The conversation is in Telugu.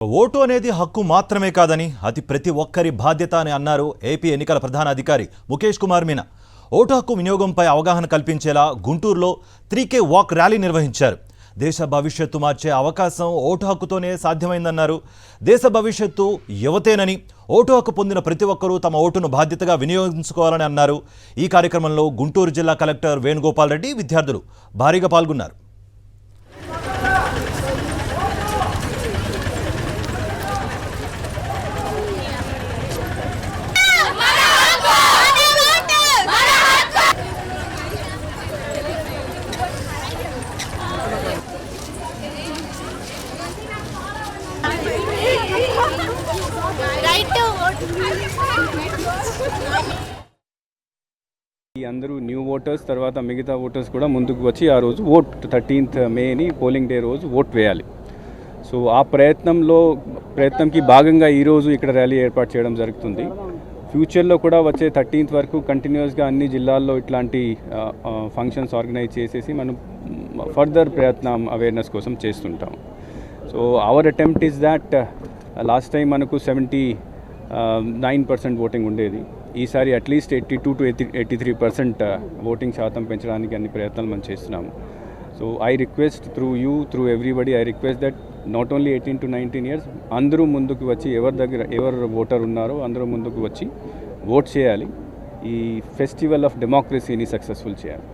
ఓటు అనేది హక్కు మాత్రమే కాదని అది ప్రతి ఒక్కరి బాధ్యత అని అన్నారు ఏపీ ఎన్నికల ప్రధాన అధికారి ముఖేష్ కుమార్ మీనా. ఓటు హక్కు వినియోగంపై అవగాహన కల్పించేలా గుంటూరులో 3K వాక్ ర్యాలీ నిర్వహించారు. దేశ భవిష్యత్తు మార్చే అవకాశం ఓటు హక్కుతోనే సాధ్యమైందన్నారు. దేశ భవిష్యత్తు యువతేనని, ఓటు హక్కు పొందిన ప్రతి ఒక్కరూ తమ ఓటును బాధ్యతగా వినియోగించుకోవాలని అన్నారు. ఈ కార్యక్రమంలో గుంటూరు జిల్లా కలెక్టర్ వేణుగోపాల్ రెడ్డి, విద్యార్థులు భారీగా పాల్గొన్నారు. అందరూ న్యూ ఓటర్స్ తర్వాత మిగతా ఓటర్స్ కూడా ముందుకు వచ్చి ఆ రోజు ఓట్ 13th మేని పోలింగ్ డే రోజు ఓట్ వేయాలి. సో ఆ ప్రయత్నంకి భాగంగా ఈరోజు ఇక్కడ ర్యాలీ ఏర్పాటు చేయడం జరుగుతుంది. ఫ్యూచర్లో కూడా వచ్చే 13th వరకు కంటిన్యూస్గా అన్ని జిల్లాల్లో ఇట్లాంటి ఫంక్షన్స్ ఆర్గనైజ్ చేసేసి మనం ఫర్దర్ ప్రయత్నం అవేర్నెస్ కోసం చేస్తుంటాం. So our attempt is that last time మనకు 79% ఓటింగ్ ఉండేది. ఈసారి అట్లీస్ట్ 82 to 83% ఓటింగ్ శాతం పెంచడానికి అన్ని ప్రయత్నాలు మనం చేస్తున్నాము. So I request through everybody, I request that not only 18 to 19 years అందరూ ముందుకు వచ్చి ఎవరు ఓటర్ ఉన్నారో అందరూ ముందుకు వచ్చి ఓట్ చేయాలి. ఈ ఫెస్టివల్ ఆఫ్ డెమోక్రసీని సక్సెస్ఫుల్ చేయాలి.